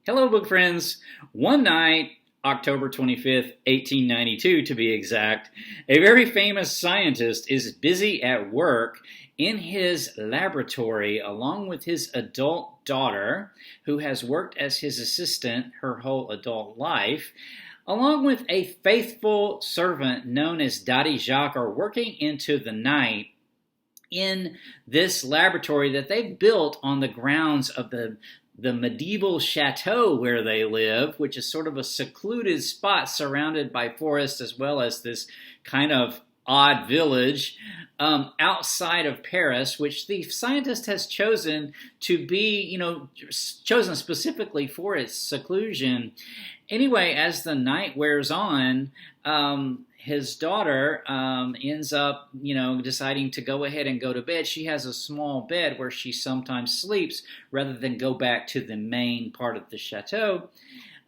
Hello, book friends. One night, October 25th, 1892 to be exact, a very famous scientist is busy at work in his laboratory along with his adult daughter, who has worked as his assistant her whole adult life, along with a faithful servant known as Jacques, are working into the night in this laboratory that they've built on the grounds of the medieval chateau where they live, which is sort of a secluded spot surrounded by forest, as well as this kind of odd village outside of Paris, which the scientist has chosen to be, chosen specifically for its seclusion. Anyway, as the night wears on, his daughter ends up, deciding to go ahead and go to bed. She has a small bed where she sometimes sleeps rather than go back to the main part of the chateau.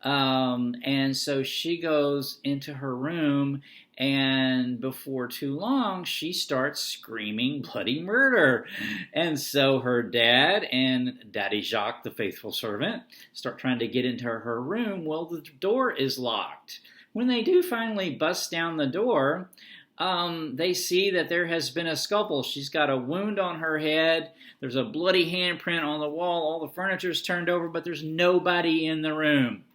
And so she goes into her room, and before too long, she starts screaming bloody murder. And so her dad and Daddy Jacques, the faithful servant, start trying to get into her room. Well, the door is locked. When they do finally bust down the door, they see that there has been a scuffle. She's got a wound on her head. There's a bloody handprint on the wall. All the furniture's turned over, but there's nobody in the room.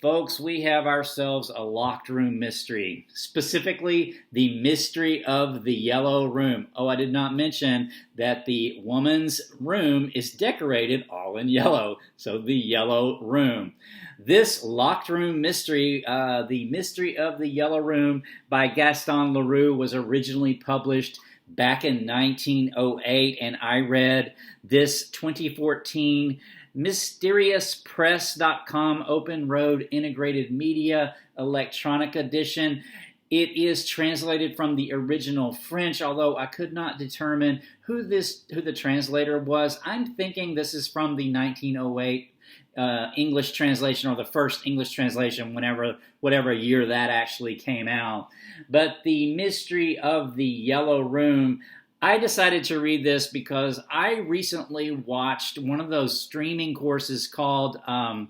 Folks, we have ourselves a locked room mystery, specifically the mystery of the yellow room. Oh, I did not mention that the woman's room is decorated all in yellow, so the yellow room. This locked room mystery, The Mystery of the Yellow Room by Gaston Leroux, was originally published back in 1908, and I read this 2014 MysteriousPress.com Open Road Integrated Media Electronic Edition. It is translated from the original French, although I could not determine who the translator was. I'm thinking this is from the 1908 English translation, or the first English translation, whatever year that actually came out. But The Mystery of the Yellow Room, I decided to read this because I recently watched one of those streaming courses called, the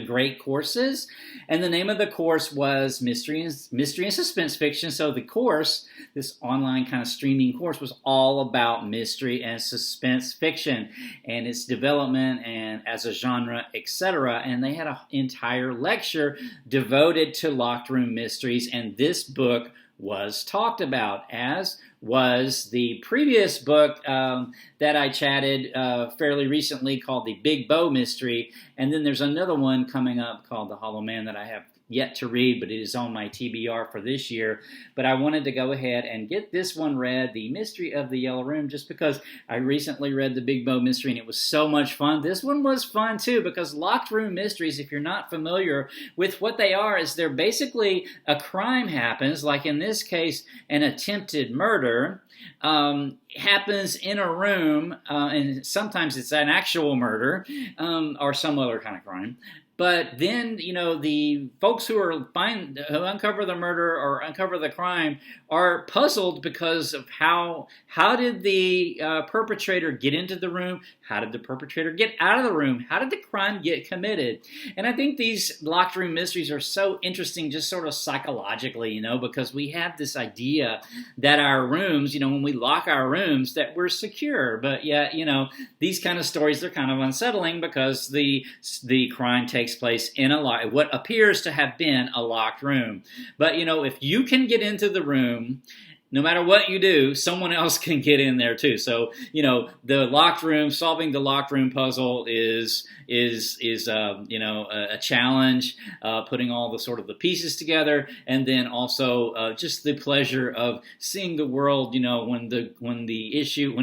Great Courses, and the name of the course was Mystery and Suspense Fiction. So the course, this online kind of streaming course, was all about mystery and suspense fiction and its development and as a genre, etc. And they had an entire lecture devoted to locked room mysteries, and this book was talked about, as was the previous book that I chatted fairly recently called The Big Bow Mystery. And then there's another one coming up called The Hollow Man that I have yet to read, but it is on my TBR for this year. But I wanted to go ahead and get this one read, The Mystery of the Yellow Room, just because I recently read The Big Bow Mystery and it was so much fun. This one was fun too, because locked room mysteries, if you're not familiar with what they are, is they're basically a crime happens, like in this case, an attempted murder happens in a room, and sometimes it's an actual murder or some other kind of crime. But then, the folks who uncover the murder or uncover the crime are puzzled because of how did the perpetrator get into the room? How did the perpetrator get out of the room? How did the crime get committed? And I think these locked room mysteries are so interesting, just sort of psychologically, because we have this idea that our rooms, when we lock our rooms, that we're secure. But yet, these kind of stories, they're kind of unsettling because the crime takes place in what appears to have been a locked room. But, if you can get into the room, no matter what you do, someone else can get in there too. So, the locked room, solving the locked room puzzle is a challenge, putting all the sort of the pieces together, and then also just the pleasure of seeing the world, when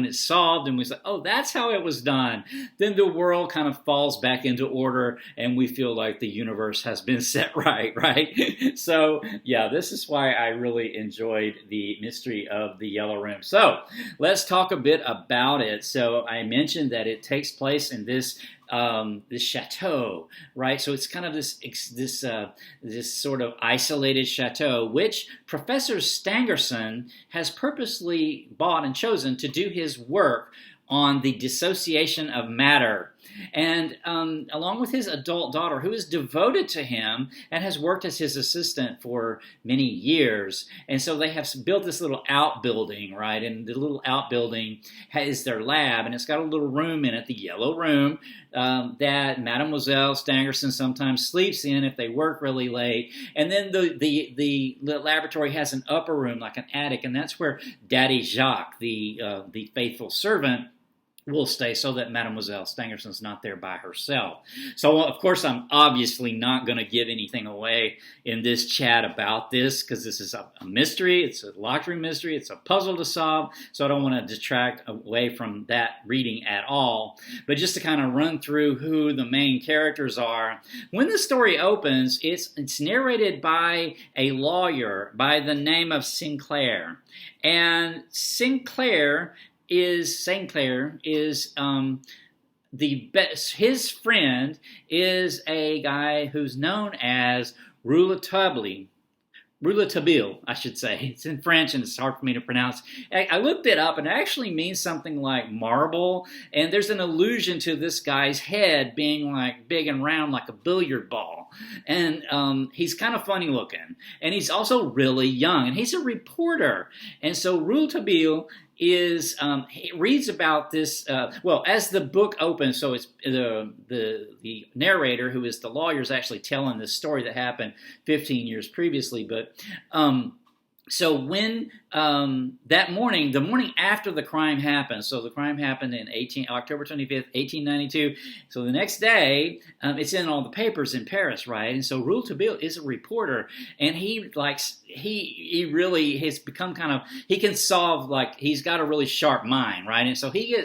it's solved and we say, oh, that's how it was done. Then the world kind of falls back into order and we feel like the universe has been set right? So, yeah, this is why I really enjoyed The Mystery of the Yellow Room. So, let's talk a bit about it. So, I mentioned that it takes place in this chateau, right? So it's kind of this sort of isolated chateau, which Professor Stangerson has purposely bought and chosen to do his work on the dissociation of matter and along with his adult daughter, who is devoted to him and has worked as his assistant for many years. And so they have built this little outbuilding, right? And the little outbuilding is their lab, and it's got a little room in it, the yellow room, that Mademoiselle Stangerson sometimes sleeps in if they work really late. And then the laboratory has an upper room, like an attic, and that's where Daddy Jacques, the faithful servant, will stay, so that Mademoiselle Stangerson's not there by herself. So, of course, I'm obviously not going to give anything away in this chat about this, because this is a mystery. It's a locked room mystery. It's a puzzle to solve, so I don't want to detract away from that reading at all. But just to kind of run through who the main characters are, when the story opens, it's narrated by a lawyer by the name of Sinclair. And Sinclair is the best. His friend is a guy who's known as Rouletabille, I should say. It's in French and it's hard for me to pronounce. I looked it up, and it actually means something like marble, and there's an allusion to this guy's head being like big and round like a billiard ball. And he's kind of funny looking, and he's also really young, and he's a reporter. And so Rouletabille he reads about this, as the book opens, so it's the narrator, who is the lawyer, is actually telling this story that happened 15 years previously. But so when that morning, the morning after the crime happened, so the crime happened in October 25th, 1892. So the next day, it's in all the papers in Paris, right? And so Rouletabille is a reporter, and he really has become he can solve, he's got a really sharp mind, right? And so he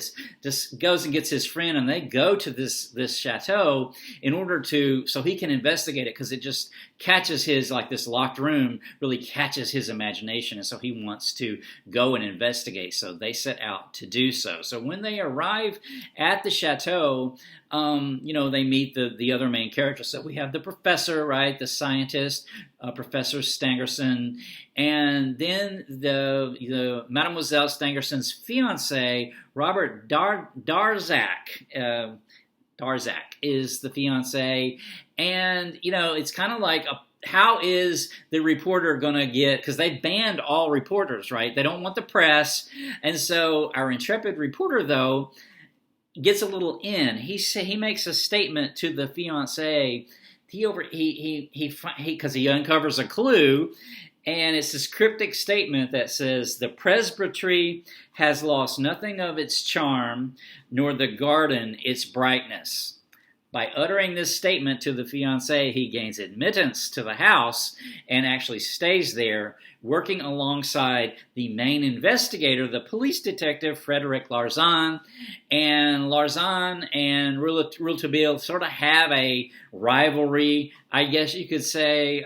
goes and gets his friend, and they go to this chateau in order so he can investigate it, because it just catches this locked room really catches his imagination, and so he wants to go and investigate. So they set out to do so. So when they arrive at the chateau, they meet the other main characters. So we have the professor, right, the scientist, Professor Stangerson, and then the Mademoiselle Stangerson's fiance, Robert Darzac. Darzac is the fiance, and it's kind of like how is the reporter going to get, because they banned all reporters, right? They don't want the press. And so our intrepid reporter, though, gets a little in. He makes a statement to the fiancé. Because he uncovers a clue, and it's this cryptic statement that says, "The presbytery has lost nothing of its charm, nor the garden its brightness." By uttering this statement to the fiancé, he gains admittance to the house and actually stays there, working alongside the main investigator, the police detective, Frederic Larsan. And Larsan and Rouletabille sort of have a rivalry, I guess you could say.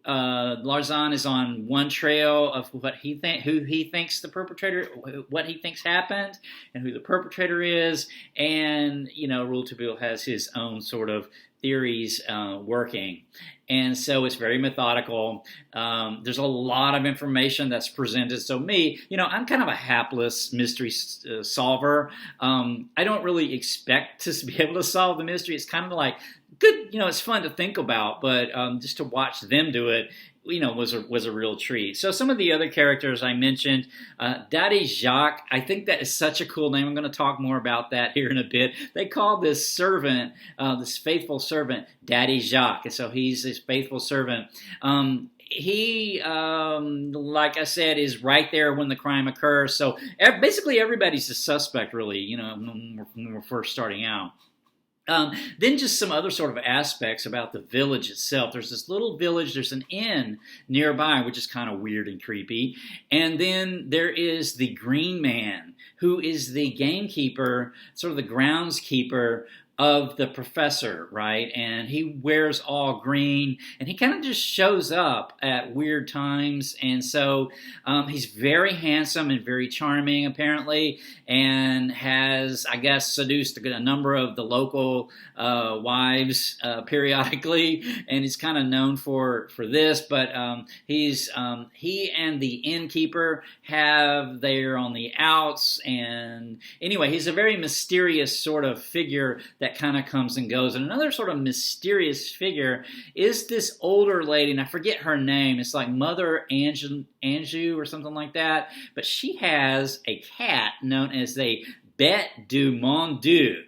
Larsan is on one trail of what he thinks the perpetrator, what he thinks happened, and who the perpetrator is, and Rouletabille has his own sort of theories working, and so it's very methodical. There's a lot of information that's presented. So I'm kind of a hapless mystery solver. I don't really expect to be able to solve the mystery. It's kind of like good, it's fun to think about, but just to watch them do it, was a real treat. So some of the other characters I mentioned, Daddy Jacques, I think that is such a cool name. I'm going to talk more about that here in a bit. They call this servant, this faithful servant, Daddy Jacques, and so he's this faithful servant. He, like I said, is right there when the crime occurs. So basically everybody's a suspect, really, when we're first starting out. Then just some other sort of aspects about the village itself. There's this little village, there's an inn nearby, which is kind of weird and creepy. And then there is the Green Man, who is the gamekeeper, sort of the groundskeeper of the professor, right? And he wears all green, and he kind of just shows up at weird times. And so he's very handsome and very charming, apparently, and has, I guess, seduced a number of the local wives periodically, and he's kind of known for this. But he and the innkeeper they're on the outs, and anyway, he's a very mysterious sort of figure that kind of comes and goes. And another sort of mysterious figure is this older lady, and I forget her name. It's like Mother Anjou or something like that. But she has a cat known as a Bête du Mon Dieu.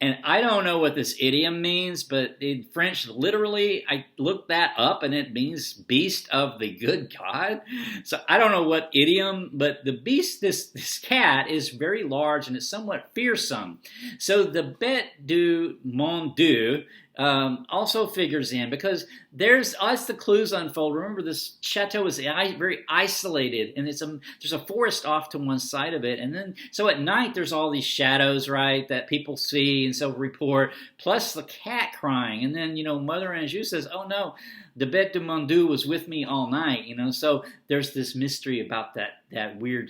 And I don't know what this idiom means, but in French, literally, I looked that up, and it means beast of the good God. So I don't know what idiom, but the beast, this cat, is very large and it's somewhat fearsome. So the Bête du Mon Dieu also figures in, because as the clues unfold, remember this chateau is very isolated, and there's a forest off to one side of it, and then so at night there's all these shadows, right, that people see and so report, plus the cat crying, and then Mother Anjou says, "Oh no, the Bête du Mon Dieu was with me all night," so there's this mystery about that weird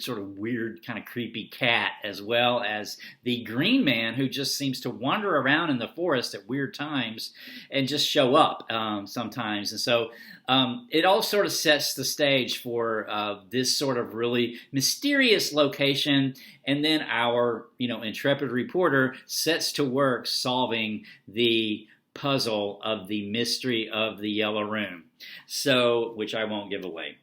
kind of creepy cat, as well as the green man who just seems to wander around in the forest at weird times and just show up sometimes. And so it all sort of sets the stage for this sort of really mysterious location, and then our intrepid reporter sets to work solving the puzzle of the mystery of the Yellow Room, which I won't give away.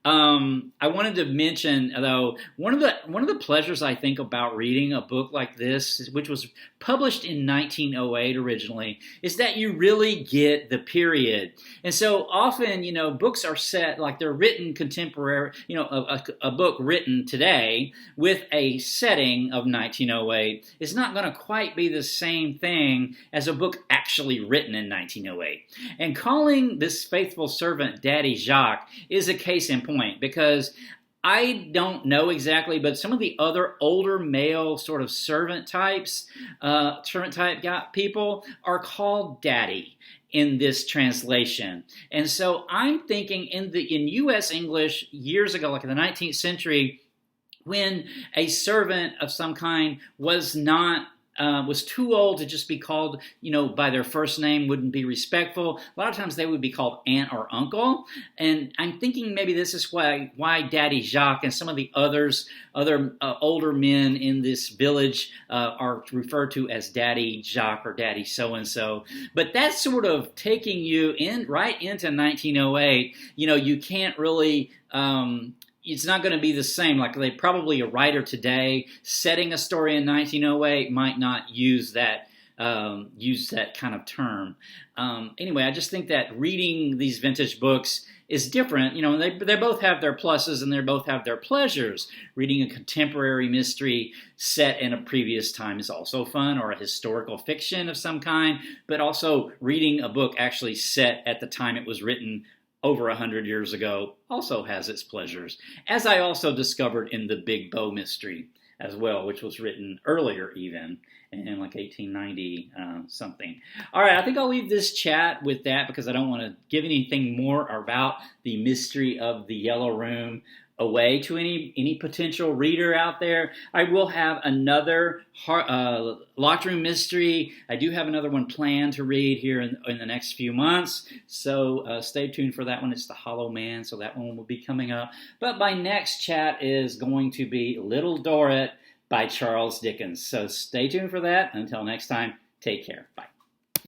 I wanted to mention, though, one of the pleasures I think about reading a book like this, which was published in 1908 originally, is that you really get the period. And so often, books are set like they're written contemporary, a book written today with a setting of 1908 is not going to quite be the same thing as a book actually written in 1908. And calling this faithful servant Daddy Jacques is a case in point, because I don't know exactly, but some of the other older male sort of servant type people are called daddy in this translation. And so I'm thinking in U.S. English years ago, like in the 19th century, when a servant of some kind was too old to just be called, by their first name, wouldn't be respectful. A lot of times they would be called aunt or uncle. And I'm thinking maybe this is why Daddy Jacques and some of the other older men in this village are referred to as Daddy Jacques or Daddy so-and-so. But that's sort of taking you right into 1908. You can't really... it's not going to be the same. Like probably a writer today setting a story in 1908 might not use that kind of term. Anyway, I just think that reading these vintage books is different. They both have their pluses and they both have their pleasures. Reading a contemporary mystery set in a previous time is also fun, or a historical fiction of some kind, but also reading a book actually set at the time it was written over 100 years ago also has its pleasures, as I also discovered in the Big Bow Mystery as well, which was written earlier even, in like 1890 something. All right, I think I'll leave this chat with that, because I don't want to give anything more about the mystery of the Yellow Room away to any potential reader out there. I will have another locked room mystery. I do have another one planned to read here in the next few months, so stay tuned for that one. It's The Hollow Man, so that one will be coming up. But my next chat is going to be Little Dorrit by Charles Dickens. So stay tuned for that. Until next time, take care. Bye.